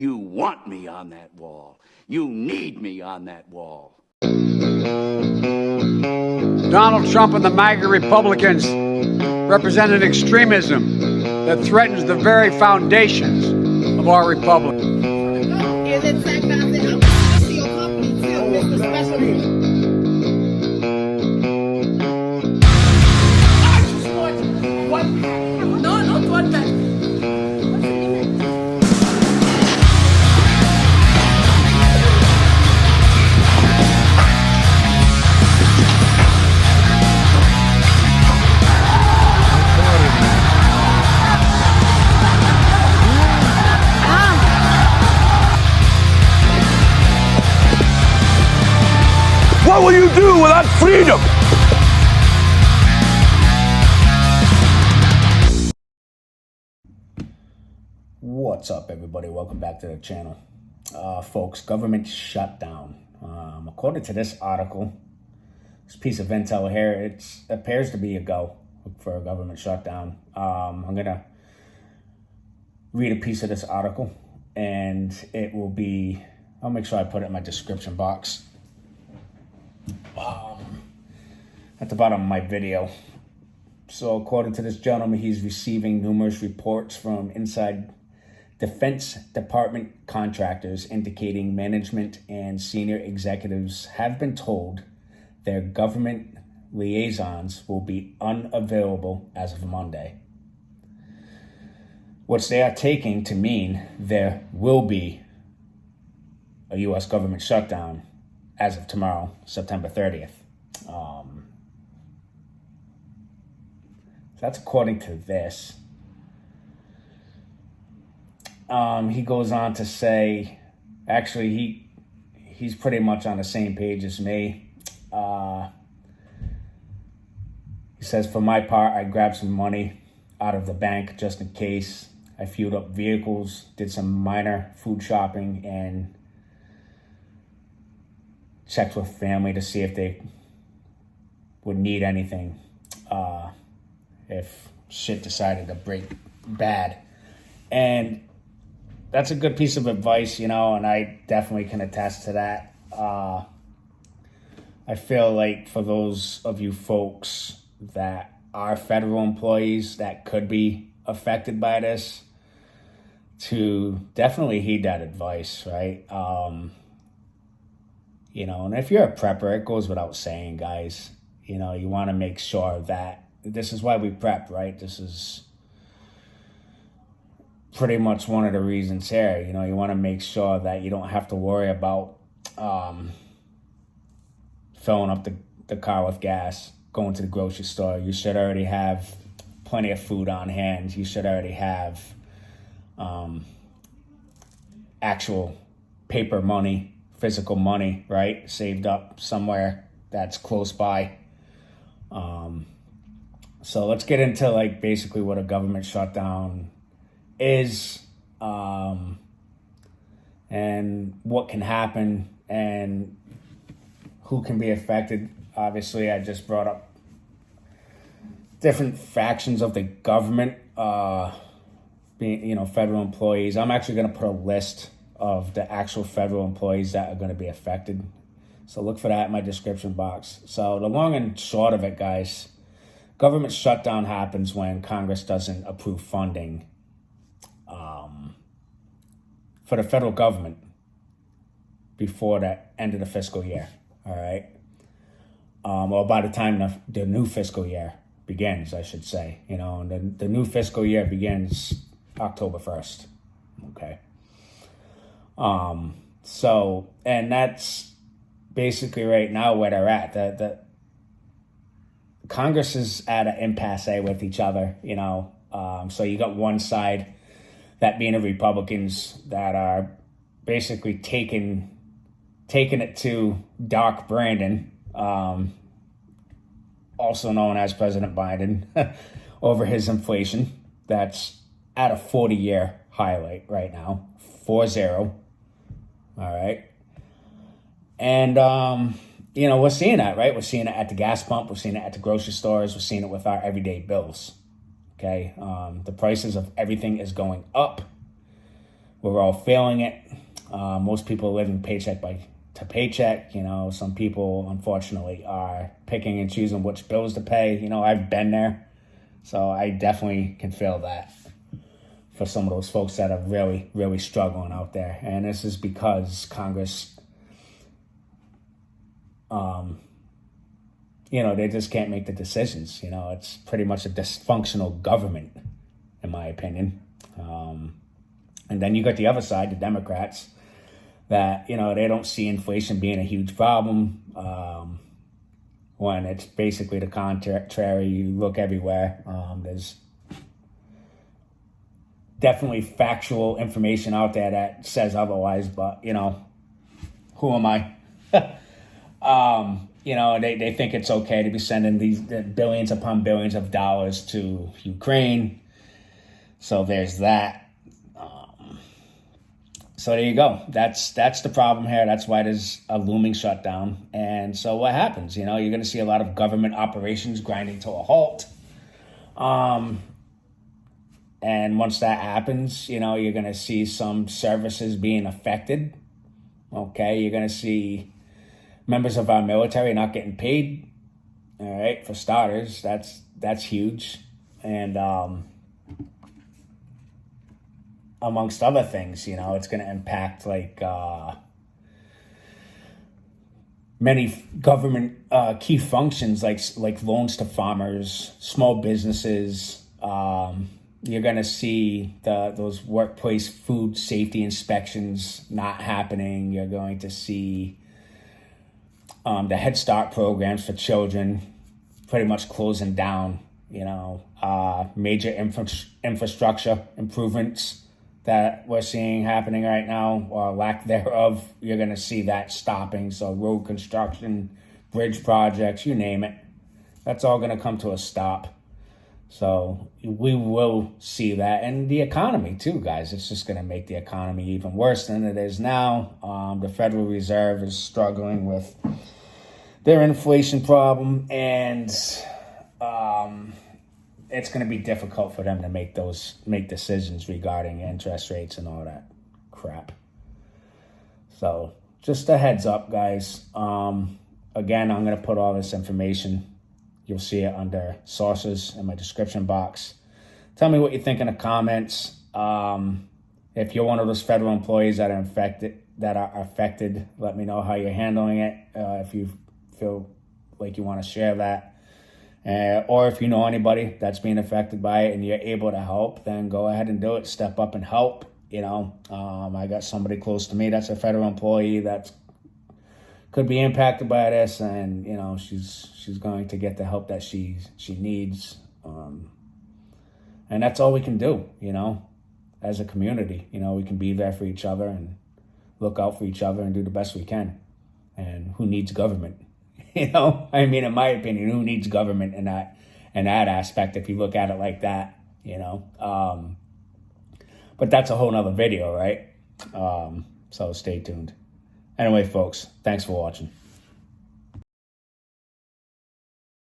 You want me on that wall. You need me on that wall. Donald Trump and the MAGA Republicans represent an extremism that threatens the very foundations of our republic. Is it tech message? I'm to your company too, Mr. Specialty. I just want one pack. No, not one pack. What's the name? What will you do without freedom? What's up, everybody? Welcome back to the channel. Folks, government shutdown. According to this article, this piece of intel here, it appears to be a go for a government shutdown. I'm going to read a piece of this article, and it will be, I'll make sure I put it in my description box. At the bottom of my video. So according to this gentleman, he's receiving numerous reports from inside Defense Department contractors indicating management and senior executives have been told their government liaisons will be unavailable as of Monday, which they are taking to mean there will be a U.S. government shutdown as of tomorrow, September 30th. That's according to this. He goes on to say, actually, he's pretty much on the same page as me. He says, for my part, I grabbed some money out of the bank just in case. I fueled up vehicles, did some minor food shopping, and checked with family to see if they would need anything if shit decided to break bad. And that's a good piece of advice, you know, and I definitely can attest to that. I feel like for those of you folks that are federal employees that could be affected by this, to definitely heed that advice, right? You know, and if you're a prepper, it goes without saying, guys, you know, you want to make sure that this is why we prep, right? This is pretty much one of the reasons here. You know, you want to make sure that you don't have to worry about filling up the car with gas, going to the grocery store. You should already have plenty of food on hand. You should already have actual paper money, physical money, right? Saved up somewhere that's close by. So let's get into like basically what a government shutdown is, and what can happen and who can be affected. Obviously, I just brought up different factions of the government, being, you know, federal employees. I'm actually going to put a list of the actual federal employees that are going to be affected. So look for that in my description box. So the long and short of it, guys, government shutdown happens when Congress doesn't approve funding for the federal government before the end of the fiscal year, all right? Or by the time the new fiscal year begins, I should say. You know, and the new fiscal year begins October 1st, okay? So, and that's basically right now where they're at. The Congress is at an impasse with each other, you know. So you got one side, that being the Republicans, that are basically taking it to Doc Brandon, also known as President Biden, over his inflation. That's at a 40-year highlight right now, 4-0. All right. And, you know, we're seeing that, right? We're seeing it at the gas pump. We're seeing it at the grocery stores. We're seeing it with our everyday bills. Okay. The prices of everything is going up. we're all feeling it. Most people are living paycheck to paycheck. You know, some people, unfortunately, are picking and choosing which bills to pay. You know, I've been there, so I definitely can feel that for some of those folks that are really, really struggling out there. And this is because Congress, you know, they just can't make the decisions. You know, it's pretty much a dysfunctional government, in my opinion. And then you got the other side, the Democrats, that, you know, they don't see inflation being a huge problem, when it's basically the contrary. You look everywhere. There's definitely factual information out there that says otherwise, but, you know, who am I? You know, they think it's okay to be sending these billions upon billions of dollars to Ukraine. So there's that. So there you go. That's the problem here. That's why there's a looming shutdown. And so what happens? You know, you're going to see a lot of government operations grinding to a halt. And once that happens, you know, you're going to see some services being affected. Okay, you're going to see members of our military not getting paid. All right, for starters, that's huge. And amongst other things, you know, it's going to impact like many government key functions, like loans to farmers, small businesses. You're going to see those workplace food safety inspections not happening. You're going to see the Head Start programs for children pretty much closing down. You know, major infrastructure improvements that we're seeing happening right now, or lack thereof, you're going to see that stopping. So road construction, bridge projects, you name it, that's all going to come to a stop. So we will see that. And the economy too, guys. It's just going to make the economy even worse than it is now. The Federal Reserve is struggling with their inflation problem, and it's going to be difficult for them to make decisions regarding interest rates and all that crap. So just a heads up, guys. Again, I'm going to put all this information. You'll see it under sources in my description box. Tell me what you think in the comments. If you're one of those federal employees that are affected, let me know how you're handling it. If you feel like you want to share that. Or if you know anybody that's being affected by it and you're able to help, then go ahead and do it. Step up and help. You know, I got somebody close to me that's a federal employee that could be impacted by this, and you know, she's going to get the help that she needs. And that's all we can do. You know, as a community, you know, we can be there for each other and look out for each other and do the best we can. And who needs government? You know, I mean, in my opinion, who needs government in that aspect, if you look at it like that, you know? But that's a whole nother video, right? So stay tuned. Anyway, folks, thanks for watching.